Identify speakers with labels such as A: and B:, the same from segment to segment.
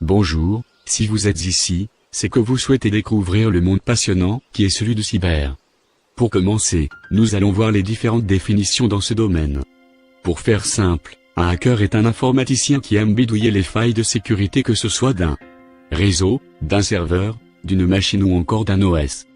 A: Bonjour, si vous êtes ici, c'est que vous souhaitez découvrir le monde passionnant qui est celui du cyber. Pour commencer, nous allons voir les différentes définitions dans ce domaine. Pour faire simple, un hacker est un informaticien qui aime bidouiller les failles de sécurité, que ce soit d'un réseau, d'un serveur, d'une machine ou encore d'un OS.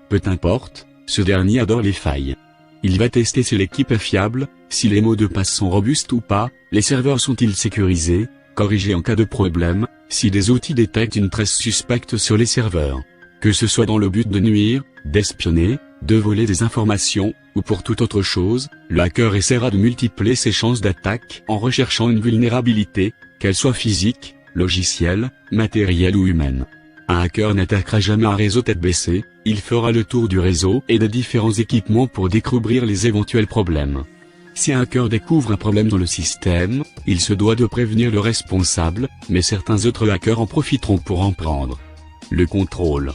A: Peu importe, ce dernier adore les failles. Il va tester si l'équipe est fiable, si les mots de passe sont robustes ou pas, les serveurs sont-ils sécurisés, corriger en cas de problème, si des outils détectent une trace suspecte sur les serveurs. Que ce soit dans le but de nuire, d'espionner, de voler des informations, ou pour toute autre chose, le hacker essaiera de multiplier ses chances d'attaque en recherchant une vulnérabilité, qu'elle soit physique, logicielle, matérielle ou humaine. Un hacker n'attaquera jamais un réseau tête baissée, il fera le tour du réseau et des différents équipements pour découvrir les éventuels problèmes. Si un hacker découvre un problème dans le système, il se doit de prévenir le responsable, mais certains autres hackers en profiteront pour en prendre le contrôle.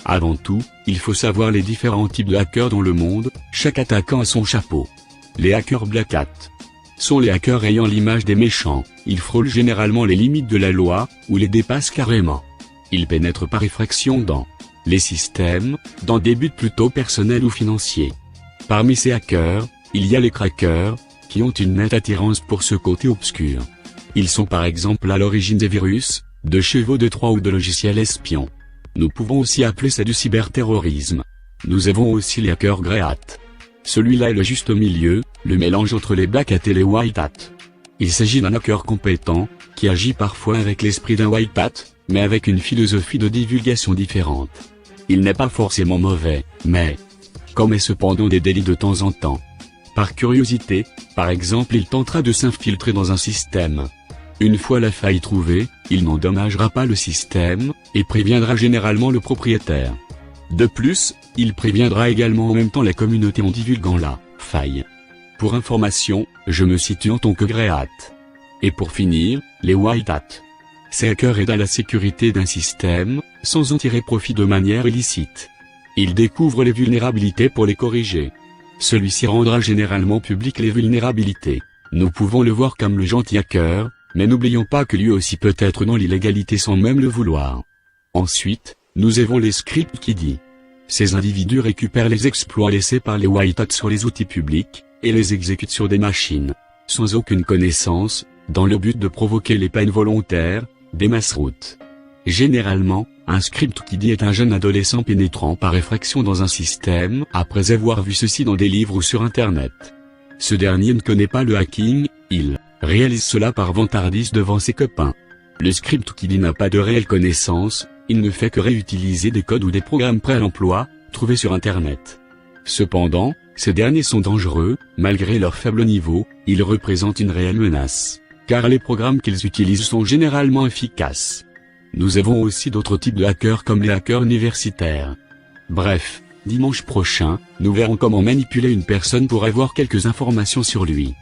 A: Avant tout, il faut savoir les différents types de hackers dans le monde, chaque attaquant a son chapeau. Les hackers Black Hat sont les hackers ayant l'image des méchants, ils frôlent généralement les limites de la loi, ou les dépassent carrément. Ils pénètrent par effraction dans les systèmes, dans des buts plutôt personnels ou financiers. Parmi ces hackers, il y a les crackers, qui ont une nette attirance pour ce côté obscur. Ils sont par exemple à l'origine des virus, de chevaux de Troie ou de logiciels espions. Nous pouvons aussi appeler ça du cyberterrorisme. Nous avons aussi les hackers Grey Hat. Celui-là est le juste milieu, le mélange entre les Black Hat et les White Hat. Il s'agit d'un hacker compétent, qui agit parfois avec l'esprit d'un White Hat, mais avec une philosophie de divulgation différente. Il n'est pas forcément mauvais, mais commet cependant des délits de temps en temps. Par curiosité, par exemple, il tentera de s'infiltrer dans un système. Une fois la faille trouvée, il n'endommagera pas le système, et préviendra généralement le propriétaire. De plus, il préviendra également en même temps la communauté en divulguant la faille. Pour information, je me situe en tant que Grey Hat. Et pour finir, les White Hat. Ces hackers aident à la sécurité d'un système, sans en tirer profit de manière illicite. Ils découvrent les vulnérabilités pour les corriger. Celui-ci rendra généralement publiques les vulnérabilités. Nous pouvons le voir comme le gentil hacker, mais n'oublions pas que lui aussi peut être dans l'illégalité sans même le vouloir. Ensuite, nous avons les script kiddie. Ces individus récupèrent les exploits laissés par les White Hat sur les outils publics, et les exécutent sur des machines, sans aucune connaissance, dans le but de provoquer les peines volontaires, des mass-routes. Généralement, un script kiddie est un jeune adolescent pénétrant par effraction dans un système, après avoir vu ceci dans des livres ou sur Internet. Ce dernier ne connaît pas le hacking, il réalise cela par vantardise devant ses copains. Le script kiddie n'a pas de réelle connaissance, il ne fait que réutiliser des codes ou des programmes prêts à l'emploi, trouvés sur Internet. Cependant, ces derniers sont dangereux, malgré leur faible niveau, ils représentent une réelle menace, car les programmes qu'ils utilisent sont généralement efficaces. Nous avons aussi d'autres types de hackers comme les hackers universitaires. Bref, dimanche prochain, nous verrons comment manipuler une personne pour avoir quelques informations sur lui.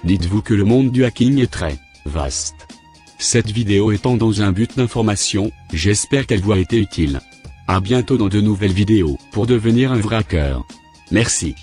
A: Dites-vous que le monde du hacking est très vaste. Cette vidéo étant dans un but d'information, j'espère qu'elle vous a été utile. À bientôt dans de nouvelles vidéos pour devenir un vrai hacker. Merci.